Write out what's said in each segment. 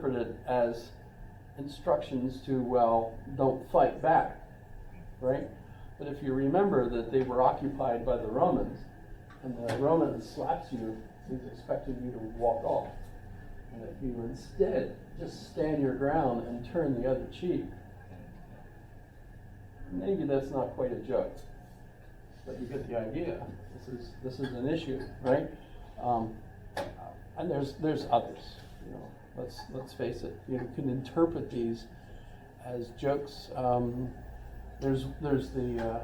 interpreted as instructions to, well, don't fight back, right? But if you remember that they were occupied by the Romans, and the Roman slaps you, he's expecting you to walk off. And if you instead just stand your ground and turn the other cheek, maybe that's not quite a joke, but you get the idea. This is an issue, right? And there's others. You know, let's face it. You can interpret these as jokes. There's the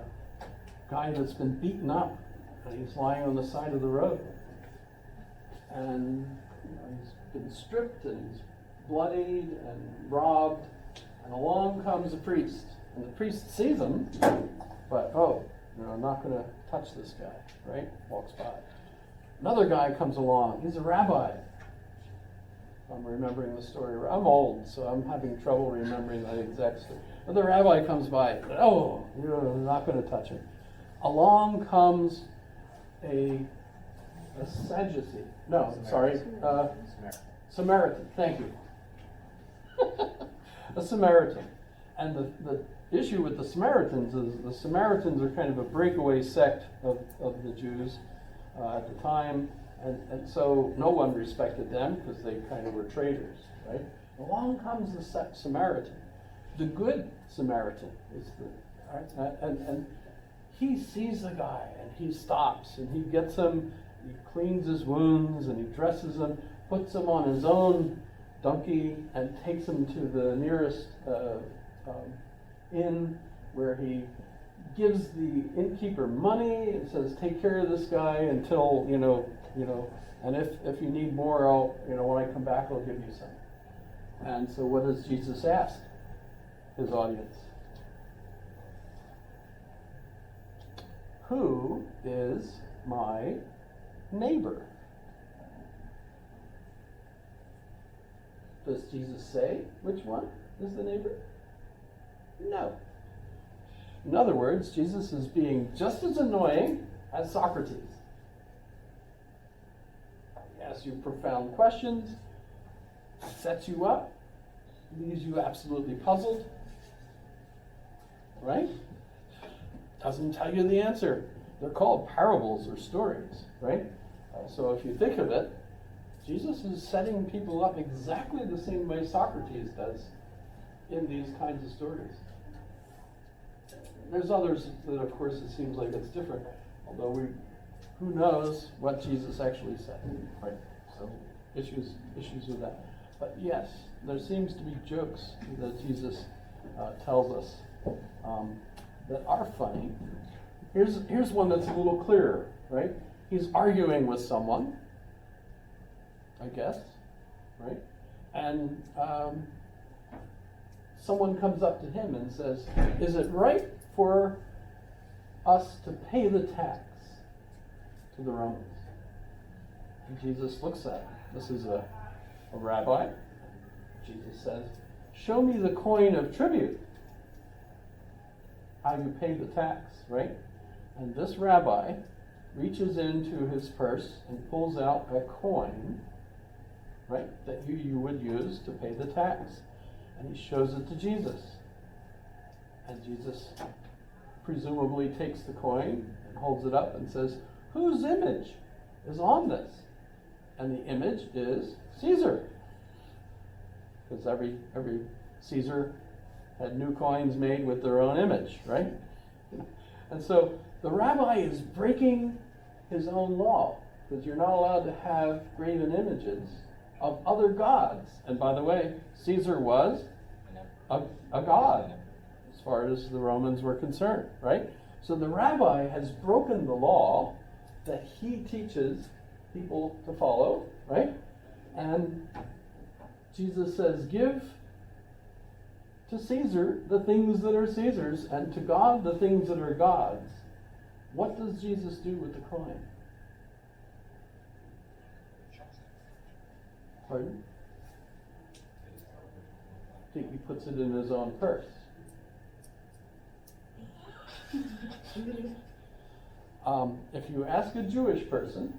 guy that's been beaten up, and he's lying on the side of the road, and he's been stripped and he's bloodied and robbed, and along comes a priest, and the priest sees him, but I'm not going to touch this guy, right? Walks by. Another guy comes along. He's a rabbi. I'm remembering the story. I'm old, so I'm having trouble remembering that exact story. Another rabbi comes by. You're not going to touch him. Along comes a Sadducee. No, sorry. Samaritan. Thank you. A Samaritan. And the issue with the Samaritans is the Samaritans are kind of a breakaway sect of the Jews at the time, and so no one respected them because they kind of were traitors, right? Along comes the Samaritan, the good Samaritan is and he sees the guy and he stops and he gets him, he cleans his wounds and he dresses him, puts him on his own donkey and takes him to the nearest inn, where he gives the innkeeper money and says, take care of this guy until, and if you need more, when I come back, I'll give you some. And so what does Jesus ask his audience? Who is my neighbor? Does Jesus say which one is the neighbor? No. In other words, Jesus is being just as annoying as Socrates. He asks you profound questions, sets you up, leaves you absolutely puzzled, right? Doesn't tell you the answer. They're called parables or stories, right? So if you think of it, Jesus is setting people up exactly the same way Socrates does in these kinds of stories. There's others that, of course, it seems like it's different, although who knows what Jesus actually said, right? So issues with that. But yes, there seems to be jokes that Jesus tells us that are funny. Here's one that's a little clearer, right? He's arguing with someone, I guess, right? And someone comes up to him and says, is it right for us to pay the tax to the Romans? And Jesus looks at him. This is a rabbi. Jesus says, show me the coin of tribute. How you pay the tax, right? And this rabbi reaches into his purse and pulls out a coin, right, that you would use to pay the tax. And he shows it to Jesus. And Jesus presumably takes the coin and holds it up and says, whose image is on this? And the image is Caesar. Because every Caesar had new coins made with their own image, right? And so the rabbi is breaking his own law, because you're not allowed to have graven images of other gods. And by the way, Caesar was a god, as far as the Romans were concerned, right? So the rabbi has broken the law that he teaches people to follow, right? And Jesus says, give to Caesar the things that are Caesar's, and to God the things that are God's. What does Jesus do with the coin? Pardon? I think he puts it in his own purse. If you ask a Jewish person,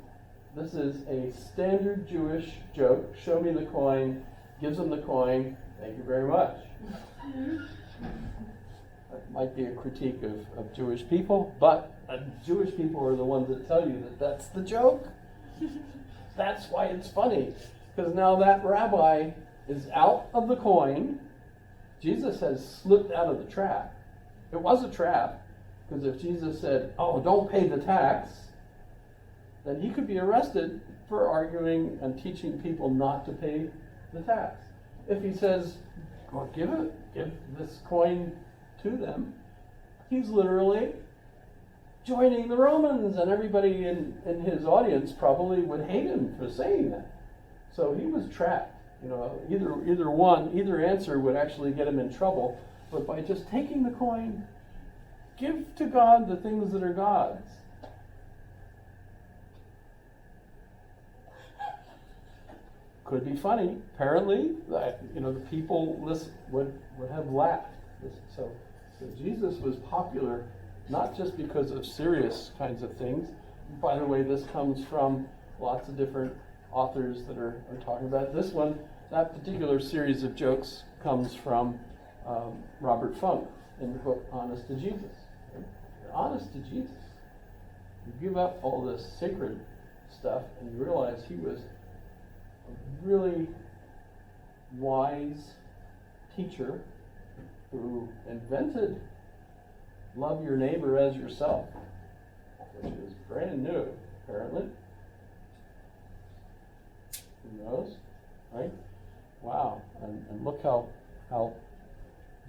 this is a standard Jewish joke. Show me the coin gives him the coin. Thank you very much. That might be a critique of Jewish people, but Jewish people are the ones that tell you that that's the joke. That's why it's funny, because now that rabbi is out of the coin. Jesus has slipped out of the trap. It was a trap, because if Jesus said, oh, don't pay the tax, then he could be arrested for arguing and teaching people not to pay the tax. If he says, well, give this coin to them, he's literally joining the Romans, and everybody in his audience probably would hate him for saying that. So he was trapped. Either answer would actually get him in trouble, but by just taking the coin, give to God the things that are God's. Could be funny. Apparently, the people would have laughed. So Jesus was popular not just because of serious kinds of things. By the way, this comes from lots of different authors that are talking about it. This one, that particular series of jokes comes from Robert Funk in the book Honest to Jesus. You're honest to Jesus. You give up all this sacred stuff and you realize he was a really wise teacher who invented love your neighbor as yourself, which is brand new, apparently. Who knows, right? Wow, and look how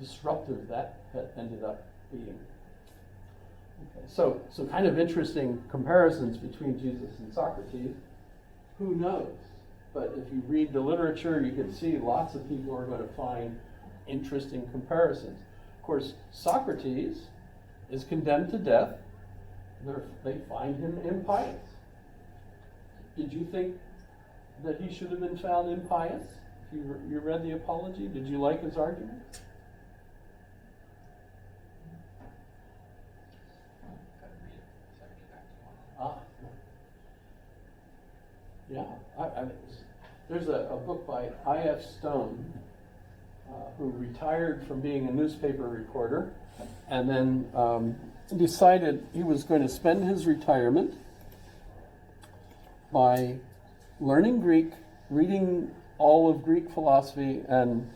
disruptive that ended up being. Okay, so kind of interesting comparisons between Jesus and Socrates. Who knows? But if you read the literature, you can see lots of people are going to find interesting comparisons. Of course, Socrates is condemned to death. They find him impious. Did you think that he should have been found impious? If you read the Apology, did you like his argument? Yeah. There's a book by I.F. Stone, who retired from being a newspaper reporter, and then decided he was going to spend his retirement by learning Greek, reading all of Greek philosophy, and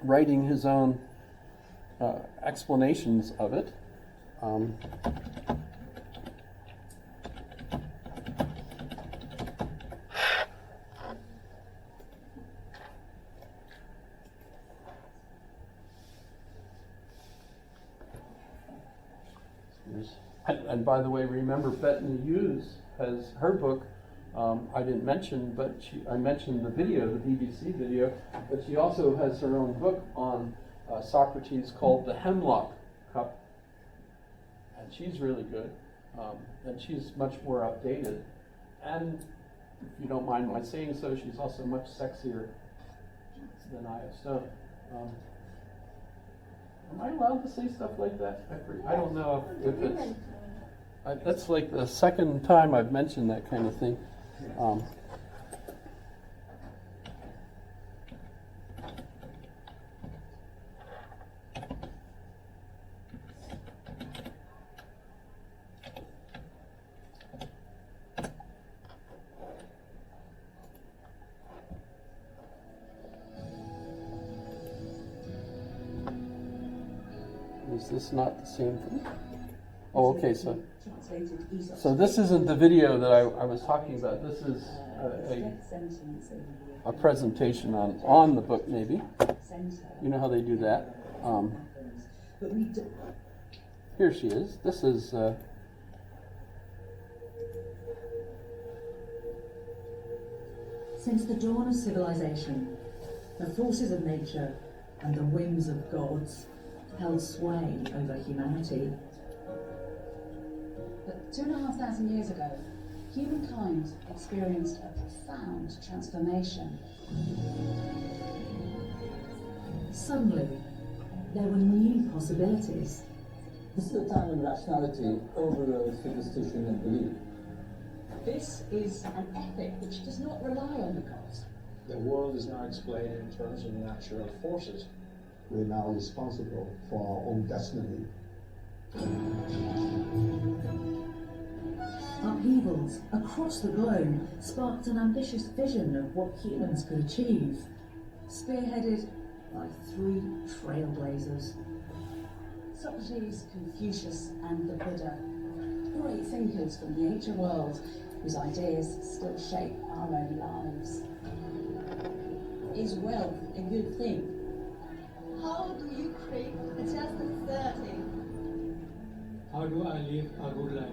writing his own explanations of it. And by the way, remember Bethany Hughes has her book. I didn't mention, but I mentioned the video, the BBC video, but she also has her own book on Socrates called The Hemlock Cup. And she's really good. And she's much more updated. And if you don't mind my saying so, she's also much sexier than I.F. Stone. Am I allowed to say stuff like that? I don't know if it's... that's like the second time I've mentioned that kind of thing. Is this not the same thing? Oh, okay, so this isn't the video that I was talking about. This is a presentation on the book, maybe. You know how they do that. Here she is. This is... Since the dawn of civilization, the forces of nature and the whims of gods held sway over humanity. But 2,500 years ago, humankind experienced a profound transformation. Suddenly, there were new possibilities. This is a time when rationality overrode superstition and belief. This is an ethic which does not rely on the gods. The world is now explained in terms of natural forces. We're now responsible for our own destiny. Upheavals across the globe sparked an ambitious vision of what humans could achieve, spearheaded by three trailblazers. Socrates, Confucius, and the Buddha, great thinkers from the ancient world whose ideas still shape our own lives. Is wealth a good thing? How do you create a just 30? How do I live a good life?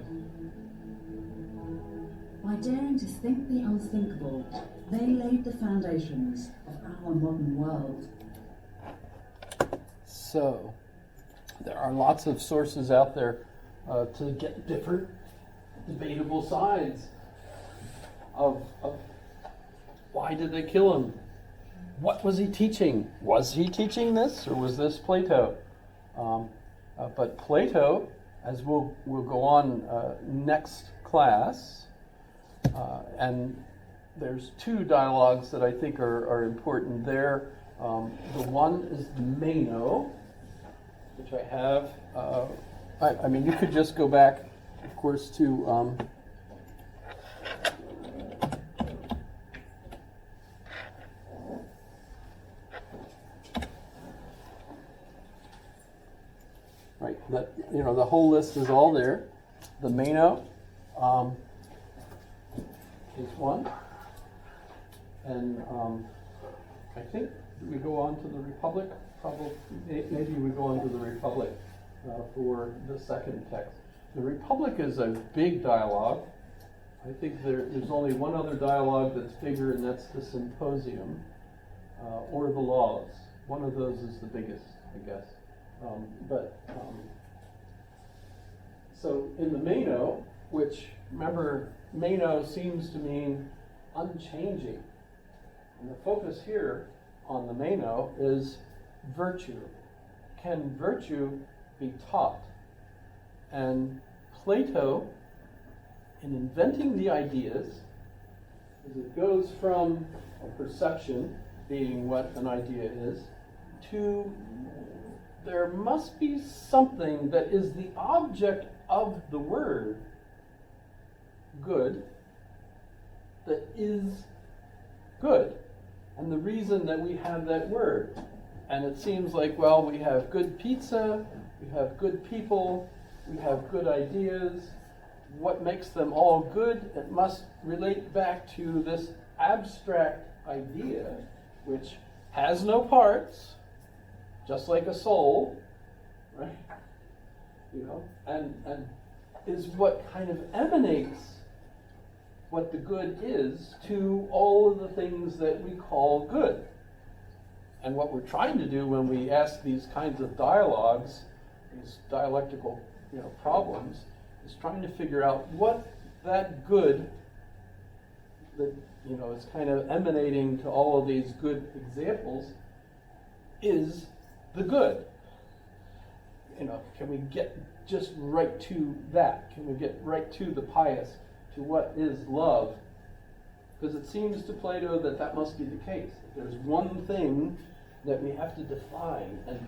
By daring to think the unthinkable, they laid the foundations of our modern world. So, there are lots of sources out there to get different debatable sides of why did they kill him? What was he teaching? Was he teaching this, or was this Plato? But Plato, as we'll go on next class, and there's two dialogues that I think are important there. The one is the Meno, which I have. I mean, you could just go back, of course, to right. That, you know, the whole list is all there. The Meno is one, and I think we go on to the Republic. Probably, maybe we go on to the Republic for the second text. The Republic is a big dialogue. I think there's only one other dialogue that's bigger, and that's the Symposium or the Laws. One of those is the biggest, I guess. So in the Meno, which, remember, Meno seems to mean unchanging. And the focus here on the Meno is virtue. Can virtue be taught? And Plato, in inventing the ideas, as it goes from a perception, being what an idea is, to there must be something that is the object of the word, good, that is good. And the reason that we have that word. And it seems like, well, we have good pizza, we have good people, we have good ideas. What makes them all good? It must relate back to this abstract idea, which has no parts, just like a soul, right? You know, and is what kind of emanates what the good is to all of the things that we call good. And what we're trying to do when we ask these kinds of dialogues, these dialectical, problems, is trying to figure out what that good that, is kind of emanating to all of these good examples is the good. Can we get just right to that? Can we get right to the pious, to what is love? Because it seems to Plato that must be the case. There's one thing that we have to define. And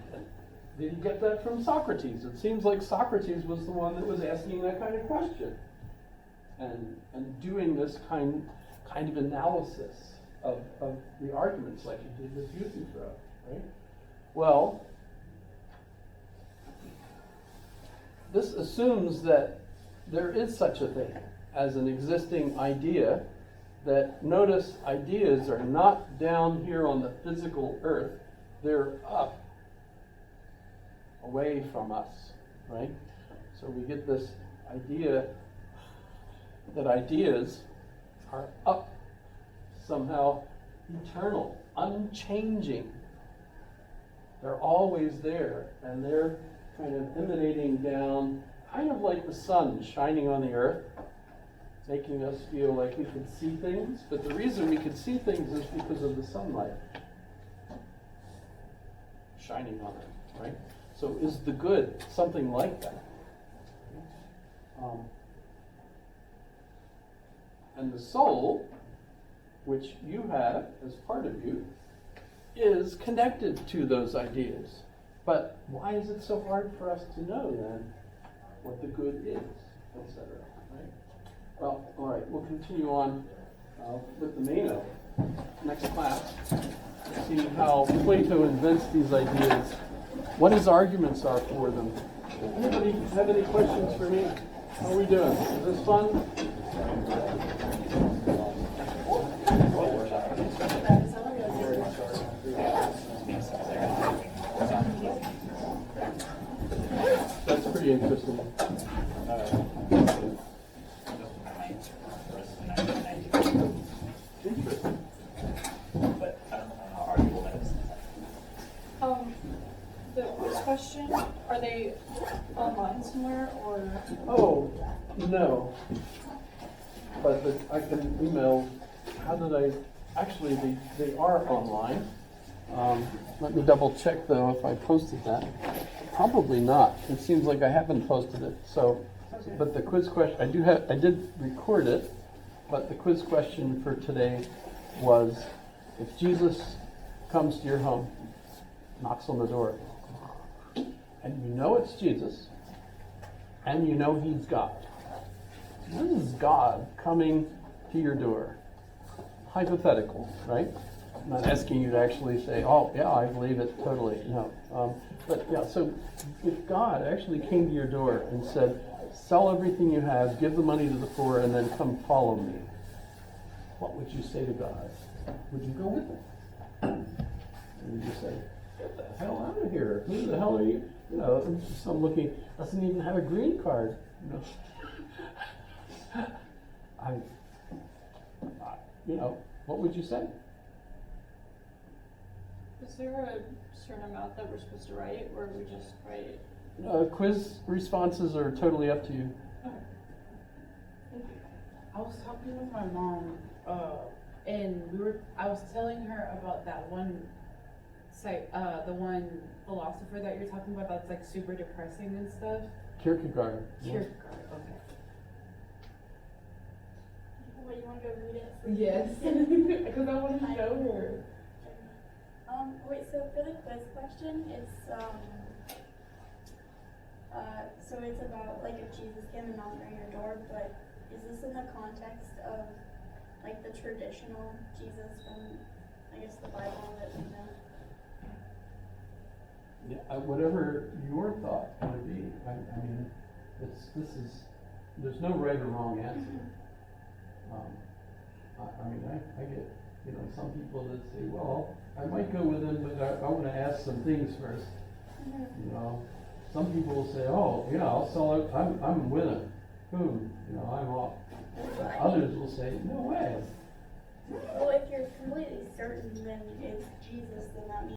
did you get that from Socrates? It seems like Socrates was the one that was asking that kind of question and doing this kind of analysis of the arguments like he did with Euthyphro, right? Well, this assumes that there is such a thing as an existing idea, that, notice, ideas are not down here on the physical earth, they're up, away from us, right? So we get this idea that ideas are up, somehow eternal, unchanging. They're always there, and they're kind of emanating down, kind of like the sun shining on the earth, making us feel like we can see things. But the reason we can see things is because of the sunlight shining on it, right? So is the good something like that? And the soul, which you have as part of you, is connected to those ideas. But why is it so hard for us to know then what the good is, etc.? Right? Well, all right, we'll continue on with the Meno next class. See how Plato invents these ideas, what his arguments are for them. Anybody have any questions for me? How are we doing? Is this fun? That's pretty interesting. Interesting. The quiz question, are they online somewhere or? Oh, no. But I can email, how did I, actually, they are online. Let me double check though if I posted that. Probably not. It seems like I haven't posted it, so, but the quiz question, I did record it, but the quiz question for today was, if Jesus comes to your home, knocks on the door, and you know it's Jesus, and you know he's God. This is God coming to your door. Hypothetical, right? I'm not asking you to actually say, oh, yeah, I believe it totally. No. But yeah, so if God actually came to your door and said, sell everything you have, give the money to the poor, and then come follow me, what would you say to God? Would you go with him? And would you say, get the hell out of here. Who the hell are you? You know, some looking, doesn't even have a green card. You know, you know, what would you say? Is there a certain amount that we're supposed to write, or we just write? Quiz responses are totally up to you. Okay. Thank you. I was talking with my mom, and I was telling her about that one site, the one philosopher that you're talking about that's like super depressing and stuff. Kierkegaard. Yeah. Kierkegaard, okay. What, you want to go read it? Yes, because I want to show her. Wait, so for the quiz question, it's, so it's about, like, if Jesus came and knocked on your door, but is this in the context of, like, the traditional Jesus from, I guess, the Bible that we know? Yeah, whatever your thought would be. I mean, there's no right or wrong answer. I mean, I get, you know, some people that say, well, I might go with him, but I want to ask some things first. You know, some people will say, oh, yeah, I'll sell it. I'm with him. Boom, you know, I'm off. Others will say, no way. Well, if you're completely certain, then it's Jesus, then that means